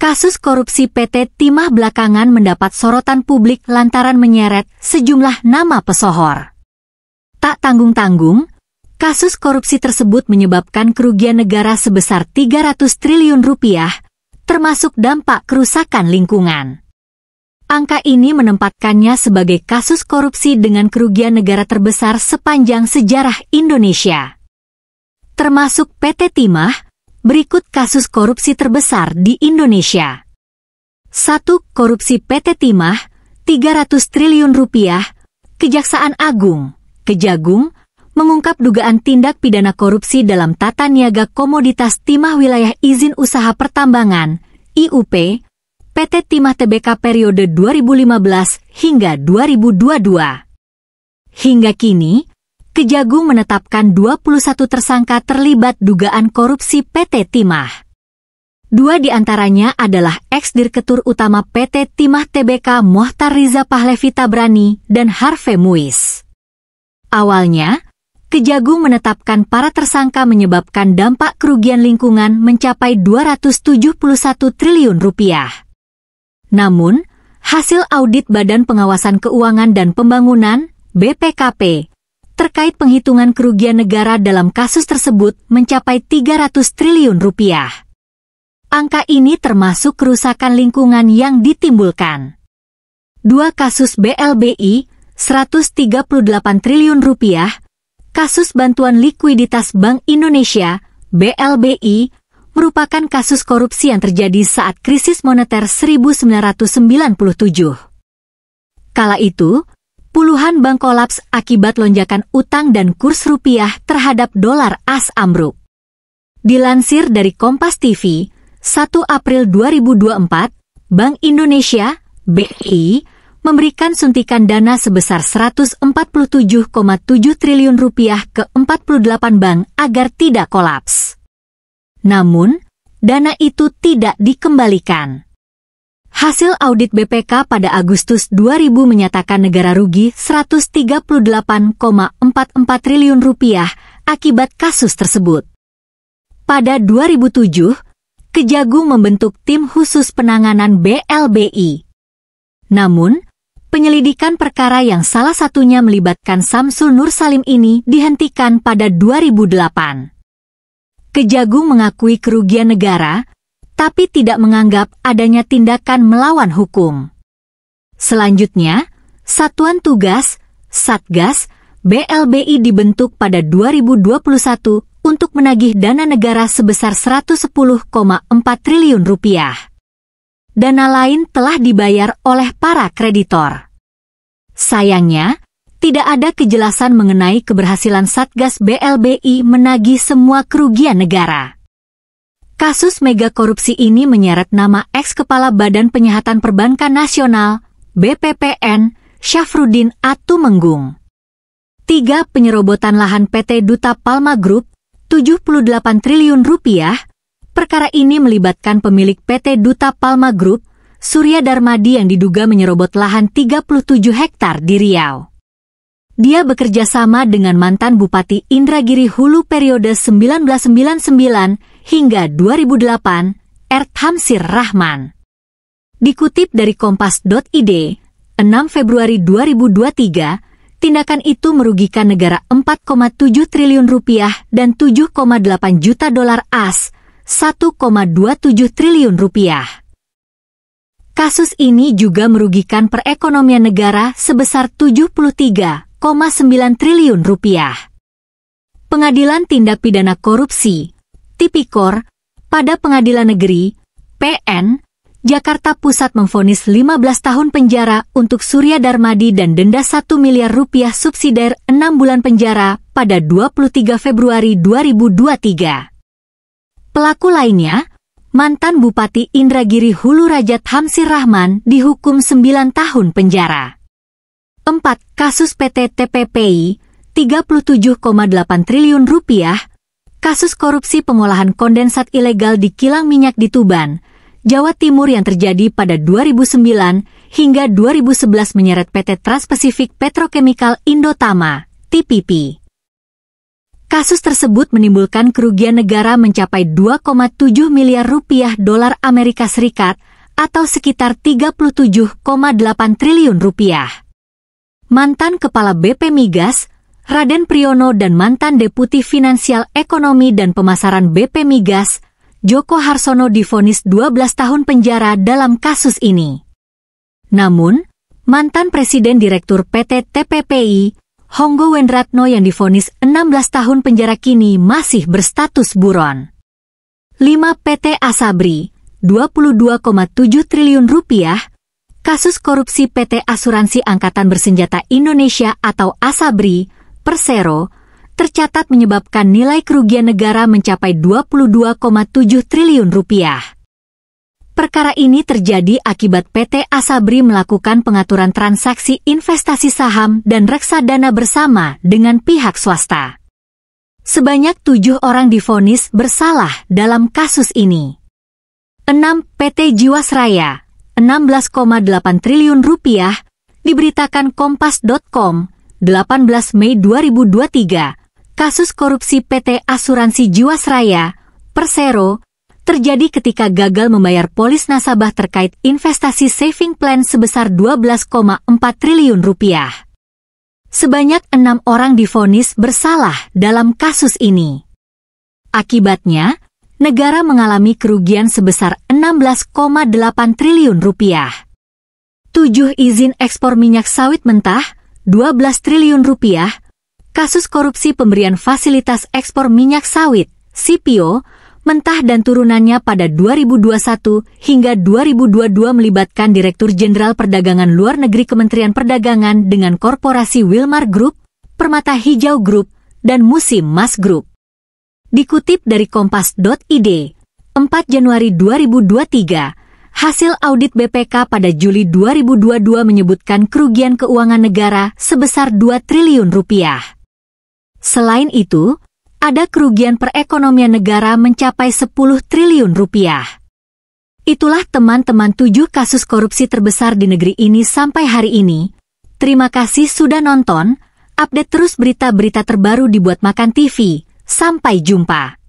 Kasus korupsi PT Timah belakangan mendapat sorotan publik lantaran menyeret sejumlah nama pesohor. Tak tanggung-tanggung, kasus korupsi tersebut menyebabkan kerugian negara sebesar 300 triliun rupiah, termasuk dampak kerusakan lingkungan. Angka ini menempatkannya sebagai kasus korupsi dengan kerugian negara terbesar sepanjang sejarah Indonesia. Termasuk PT Timah, berikut kasus korupsi terbesar di Indonesia. 1. Korupsi PT Timah, 300 triliun rupiah. Kejaksaan Agung, Kejagung, mengungkap dugaan tindak pidana korupsi dalam tata niaga komoditas timah wilayah izin usaha pertambangan, IUP, PT Timah Tbk periode 2015 hingga 2022. Hingga kini, Kejagung menetapkan 21 tersangka terlibat dugaan korupsi PT Timah. 2 di antaranya adalah ex-direktur utama PT Timah Tbk Mohtar Riza Pahlevi Tabrani dan Harvey Muiz. Awalnya, Kejagung menetapkan para tersangka menyebabkan dampak kerugian lingkungan mencapai 271 triliun rupiah. Namun, hasil audit Badan Pengawasan Keuangan dan Pembangunan, BPKP, terkait penghitungan kerugian negara dalam kasus tersebut mencapai 300 triliun rupiah. Angka ini termasuk kerusakan lingkungan yang ditimbulkan. 2 kasus BLBI, 138 triliun rupiah, kasus bantuan likuiditas Bank Indonesia, BLBI, merupakan kasus korupsi yang terjadi saat krisis moneter 1997. Kala itu, puluhan bank kolaps akibat lonjakan utang dan kurs rupiah terhadap dolar AS ambruk. Dilansir dari Kompas TV, 1 April 2024, Bank Indonesia, BI, memberikan suntikan dana sebesar 147,7 triliun rupiah ke 48 bank agar tidak kolaps. Namun, dana itu tidak dikembalikan. Hasil audit BPK pada Agustus 2000 menyatakan negara rugi 138,44 triliun rupiah akibat kasus tersebut. Pada 2007, Kejagung membentuk tim khusus penanganan BLBI. Namun, penyelidikan perkara yang salah satunya melibatkan Samsul Nur Salim ini dihentikan pada 2008. Kejagung mengakui kerugian negara, tapi tidak menganggap adanya tindakan melawan hukum. Selanjutnya, Satuan Tugas, Satgas, BLBI dibentuk pada 2021 untuk menagih dana negara sebesar 110,4 triliun rupiah. Dana lain telah dibayar oleh para kreditor. Sayangnya, tidak ada kejelasan mengenai keberhasilan Satgas BLBI menagih semua kerugian negara. Kasus mega korupsi ini menyeret nama ex-kepala Badan Penyihatan Perbankan Nasional, BPPN, Syafruddin Atumenggung. 3. Penyerobotan lahan PT Duta Palma Group, 78 triliun rupiah. Perkara ini melibatkan pemilik PT Duta Palma Group, Surya Darmadi yang diduga menyerobot lahan 37 hektar di Riau. Dia bekerja sama dengan mantan Bupati Indragiri Hulu periode 1999 hingga 2008, Hamsir Rahman. Dikutip dari Kompas.id, 6 Februari 2023, tindakan itu merugikan negara 4,7 triliun rupiah dan 7,8 juta dolar AS, 1,27 triliun rupiah. Kasus ini juga merugikan perekonomian negara sebesar 73,9 triliun rupiah. Pengadilan Tindak Pidana Korupsi, Tipikor, pada Pengadilan Negeri, PN, Jakarta Pusat memvonis 15 tahun penjara untuk Surya Darmadi dan denda 1 miliar rupiah subsidiar 6 bulan penjara pada 23 Februari 2023. Pelaku lainnya, mantan Bupati Indragiri Hulu Rajat Hamsir Rahman dihukum 9 tahun penjara. 4. Kasus PT TPPI, 37,8 triliun rupiah. Kasus korupsi pengolahan kondensat ilegal di kilang minyak di Tuban, Jawa Timur yang terjadi pada 2009 hingga 2011 menyeret PT Trans-Pacific Petrochemical Indotama, TPP. Kasus tersebut menimbulkan kerugian negara mencapai 2,7 miliar rupiah dolar Amerika Serikat atau sekitar 37,8 triliun rupiah. Mantan Kepala BP Migas, Raden Priyono dan mantan Deputi Finansial Ekonomi dan Pemasaran BP Migas, Joko Harsono divonis 12 tahun penjara dalam kasus ini. Namun, mantan Presiden Direktur PT TPPI, Honggo Wendratno yang divonis 16 tahun penjara kini masih berstatus buron. 5. PT Asabri, 22,7 triliun rupiah. Kasus korupsi PT Asuransi Angkatan Bersenjata Indonesia atau Asabri, Persero, tercatat menyebabkan nilai kerugian negara mencapai 22,7 triliun rupiah. Perkara ini terjadi akibat PT Asabri melakukan pengaturan transaksi investasi saham dan reksadana bersama dengan pihak swasta. Sebanyak 7 orang divonis bersalah dalam kasus ini. 6. PT Jiwasraya, 16,8 triliun rupiah, diberitakan Kompas.com, 18 Mei 2023. Kasus korupsi PT Asuransi Jiwasraya, Persero, terjadi ketika gagal membayar polis nasabah terkait investasi saving plan sebesar 12,4 triliun rupiah. Sebanyak 6 orang divonis bersalah dalam kasus ini. Akibatnya, negara mengalami kerugian sebesar 16,8 triliun rupiah. 7. Izin ekspor minyak sawit mentah, 12 triliun rupiah. Kasus korupsi pemberian fasilitas ekspor minyak sawit, CPO, mentah dan turunannya pada 2021 hingga 2022 melibatkan Direktur Jenderal Perdagangan Luar Negeri Kementerian Perdagangan dengan Korporasi Wilmar Group, Permata Hijau Group, dan Musim Mas Group. Dikutip dari Kompas.id, 4 Januari 2023, hasil audit BPK pada Juli 2022 menyebutkan kerugian keuangan negara sebesar 2 triliun rupiah. Selain itu, ada kerugian perekonomian negara mencapai 10 triliun rupiah. Itulah teman-teman 7 kasus korupsi terbesar di negeri ini sampai hari ini. Terima kasih sudah nonton, update terus berita-berita terbaru di Buat Makan TV. Sampai jumpa.